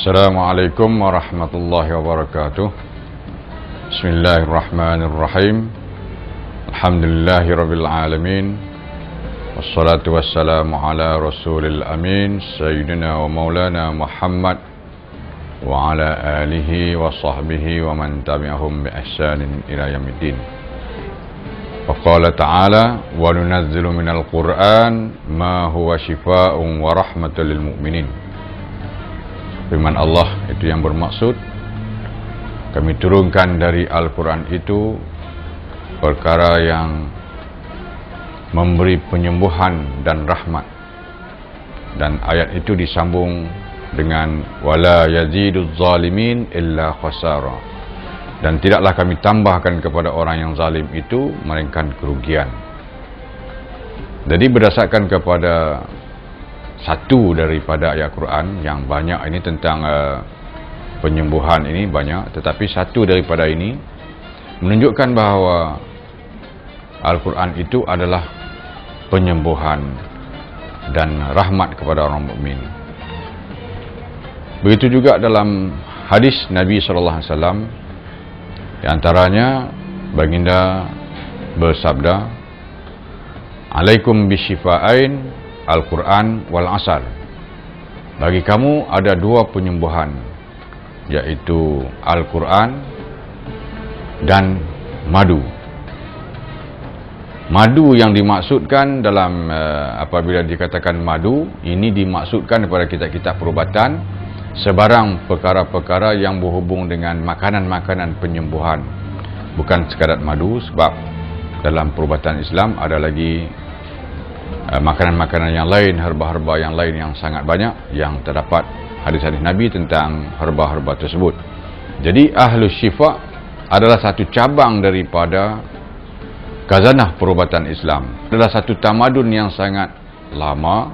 Assalamualaikum warahmatullahi wabarakatuh. Bismillahirrahmanirrahim. Alhamdulillahirabbil alamin. Wassalatu wassalamu ala rasulil amin sayyidina wa maulana Muhammad wa ala alihi wa sahbihi wa man tabi'ahum bi ihsanin ila yaumiddin. Wa qala ta'ala wa nunazzilu minal Qur'an ma huwa shifaa'un wa rahmatul lil mu'minin. Firman Allah itu yang bermaksud, kami turunkan dari Al-Quran itu perkara yang memberi penyembuhan dan rahmat. Dan ayat itu disambung dengan wala yaziduz zalimin illa khasara. Dan tidaklah kami tambahkan kepada orang yang zalim itu melainkan kerugian. Jadi berdasarkan kepada satu daripada ayat Quran yang banyak ini tentang penyembuhan ini banyak, tetapi satu daripada ini menunjukkan bahawa Al-Quran itu adalah penyembuhan dan rahmat kepada orang mukmin. Begitu juga dalam hadis Nabi SAW, di antaranya baginda bersabda, "Alaikum bisyifa'ain Al-Quran wal asal." Bagi kamu ada dua penyembuhan, yaitu Al-Quran dan madu. Madu yang dimaksudkan dalam apabila dikatakan madu, ini dimaksudkan kepada kitab-kitab perubatan sebarang perkara-perkara yang berhubung dengan makanan-makanan penyembuhan. Bukan sekadar madu, sebab dalam perubatan Islam ada lagi makanan-makanan yang lain, herba-herba yang lain yang sangat banyak yang terdapat hadis-hadis Nabi tentang herba-herba tersebut. Jadi Ahlus Syifa adalah satu cabang daripada khazanah perubatan Islam. Adalah satu tamadun yang sangat lama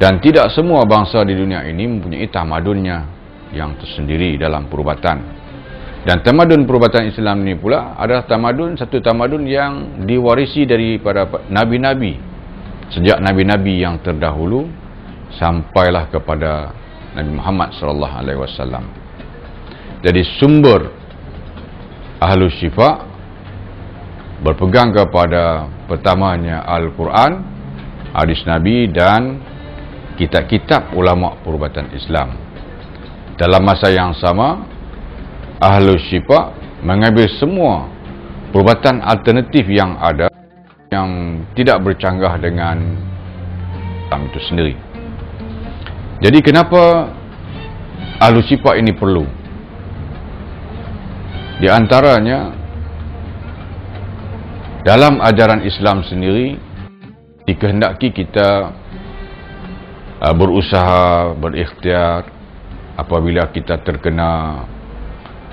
dan tidak semua bangsa di dunia ini mempunyai tamadunnya yang tersendiri dalam perubatan. Dan tamadun perubatan Islam ini pula adalah satu tamadun yang diwarisi daripada nabi-nabi. Sejak nabi-nabi yang terdahulu sampailah kepada Nabi Muhammad SAW. Jadi sumber Ahlus Syifa berpegang kepada pertamanya Al-Quran, hadis Nabi dan kitab-kitab ulama perubatan Islam. Dalam masa yang sama, Ahlus Syifa mengambil semua perubatan alternatif yang ada yang tidak bercanggah dengan Islam itu sendiri. Jadi kenapa Ahlus Syifa ini perlu? Di antaranya dalam ajaran Islam sendiri dikehendaki kita berusaha, berikhtiar apabila kita terkena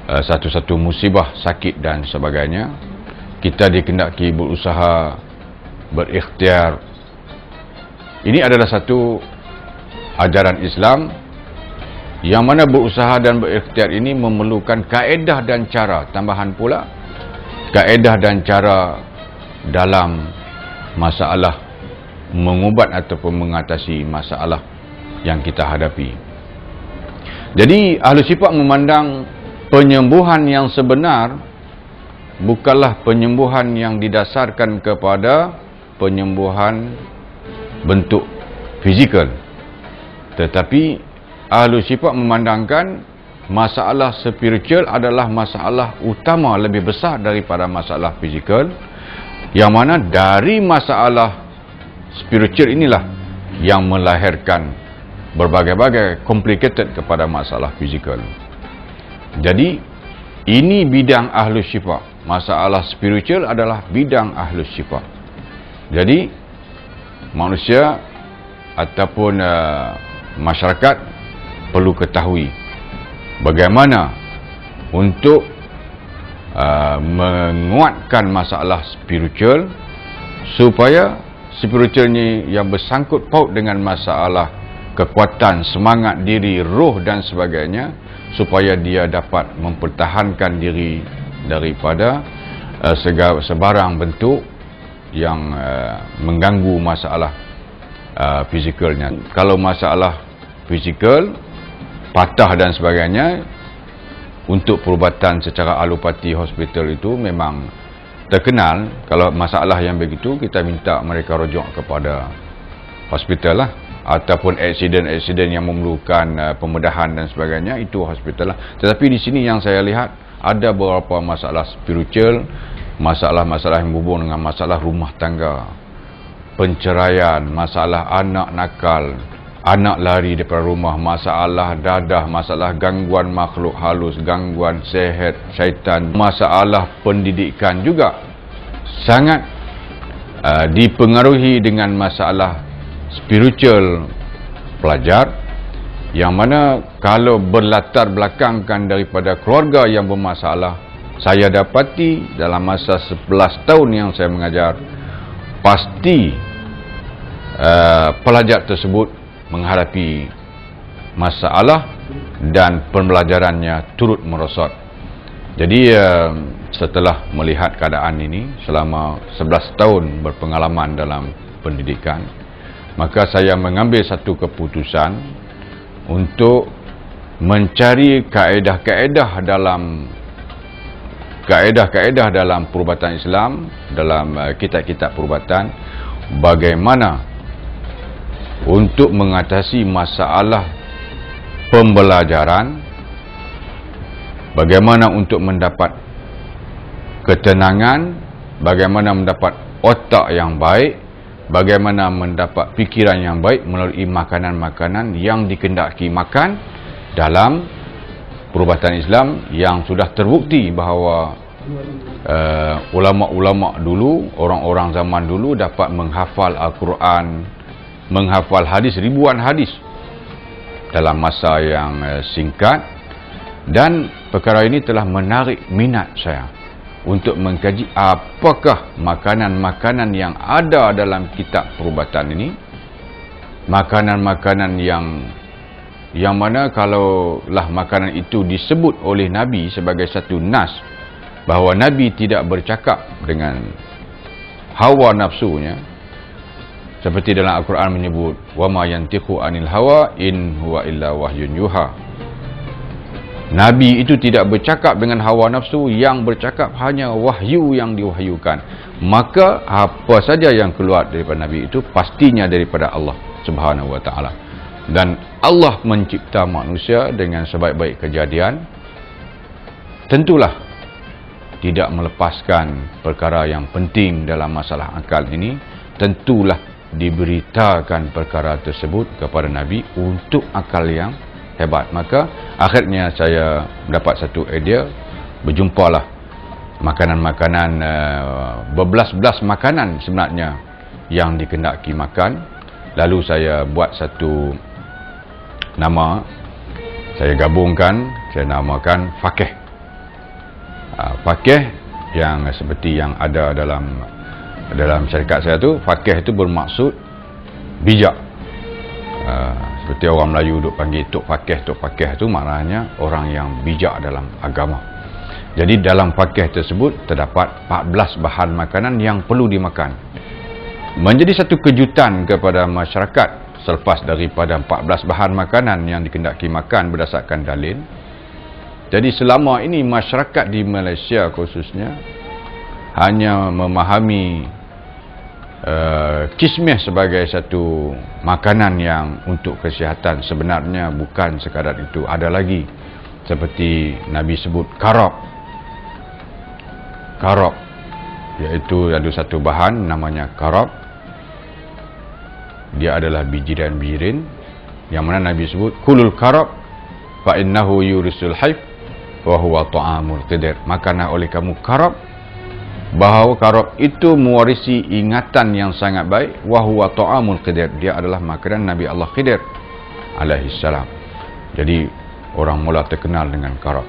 satu-satu musibah, sakit dan sebagainya. Kita dikehendaki berusaha, berikhtiar. Ini adalah satu ajaran Islam yang mana berusaha dan berikhtiar ini memerlukan kaedah dan cara, tambahan pula kaedah dan cara dalam masalah mengubat ataupun mengatasi masalah yang kita hadapi. Jadi Ahlus Syifa memandang penyembuhan yang sebenar bukanlah penyembuhan yang didasarkan kepada penyembuhan bentuk fizikal, tetapi Ahlus Syifa memandangkan masalah spiritual adalah masalah utama, lebih besar daripada masalah fizikal, yang mana dari masalah spiritual inilah yang melahirkan berbagai-bagai complicated kepada masalah fizikal. Jadi ini bidang Ahlus Syifa. Masalah spiritual adalah bidang Ahlus Syifa. Jadi manusia ataupun masyarakat perlu ketahui bagaimana untuk menguatkan masalah spiritual, supaya spiritual ni yang bersangkut paut dengan masalah kekuatan, semangat diri, roh dan sebagainya, supaya dia dapat mempertahankan diri daripada sebarang bentuk yang mengganggu masalah fizikalnya. Kalau masalah fizikal, patah dan sebagainya, untuk perubatan secara alopati hospital itu memang terkenal. Kalau masalah yang begitu, kita minta mereka rujuk kepada hospital lah, ataupun aksiden yang memerlukan pembedahan dan sebagainya, itu hospital lah. Tetapi di sini yang saya lihat ada beberapa masalah spiritual, masalah-masalah yang berhubung dengan masalah rumah tangga, penceraian, masalah anak nakal, anak lari daripada rumah, masalah dadah, masalah gangguan makhluk halus, gangguan sehet, syaitan, masalah pendidikan juga sangat dipengaruhi dengan masalah spiritual pelajar, yang mana kalau berlatar belakangkan daripada keluarga yang bermasalah, saya dapati dalam masa 11 tahun yang saya mengajar, pasti pelajar tersebut menghadapi masalah dan pembelajarannya turut merosot. Jadi setelah melihat keadaan ini selama 11 tahun berpengalaman dalam pendidikan, maka saya mengambil satu keputusan untuk mencari kaedah-kaedah dalam perubatan Islam, dalam kitab-kitab perubatan, bagaimana untuk mengatasi masalah pembelajaran, bagaimana untuk mendapat ketenangan, bagaimana mendapat otak yang baik, bagaimana mendapat fikiran yang baik melalui makanan-makanan yang dikendaki makan dalam perubatan Islam, yang sudah terbukti bahawa ulama-ulama dulu, orang-orang zaman dulu dapat menghafal Al-Quran, menghafal hadis, ribuan hadis dalam masa yang singkat. Dan perkara ini telah menarik minat saya untuk mengkaji apakah makanan-makanan yang ada dalam kitab perubatan ini, makanan-makanan yang mana kalaulah makanan itu disebut oleh Nabi sebagai satu nas, bahawa Nabi tidak bercakap dengan hawa nafsunya, seperti dalam Al-Quran menyebut, wa ma yantiqu anil hawa in huwa illa wahyun yuha. Nabi itu tidak bercakap dengan hawa nafsu, yang bercakap hanya wahyu yang diwahyukan. Maka apa saja yang keluar daripada Nabi itu pastinya daripada Allah Subhanahu wa taala. Dan Allah mencipta manusia dengan sebaik-baik kejadian, tentulah tidak melepaskan perkara yang penting dalam masalah akal ini, tentulah diberitakan perkara tersebut kepada Nabi untuk akal yang hebat. Maka akhirnya saya dapat satu idea, berjumpalah makanan-makanan, berbelas-belas makanan sebenarnya yang dikendaki makan. Lalu saya buat satu nama, saya gabungkan, saya namakan Fakih. Fakih yang seperti yang ada dalam syarikat saya tu, fakih itu bermaksud bijak. Seperti orang Melayu duk panggil tok fakih tu maknanya orang yang bijak dalam agama. Jadi dalam fakih tersebut terdapat 14 bahan makanan yang perlu dimakan. Menjadi satu kejutan kepada masyarakat selepas daripada 14 bahan makanan yang dikendaki makan berdasarkan dalil. Jadi selama ini masyarakat di Malaysia khususnya hanya memahami kismis sebagai satu makanan yang untuk kesihatan. Sebenarnya bukan sekadar itu, ada lagi seperti Nabi sebut karab, iaitu ada satu bahan namanya karab. Dia adalah bijiran-bijirin yang mana Nabi sebut kulul karab fa innahu yurisul haif wa huwa ta'amul qidir. Makanlah oleh kamu karab, bahawa karab itu mewarisi ingatan yang sangat baik, wa huwa ta'amul qidir, dia adalah makanan Nabi Allah Khidir alaihi salam. Jadi orang mula terkenal dengan karab.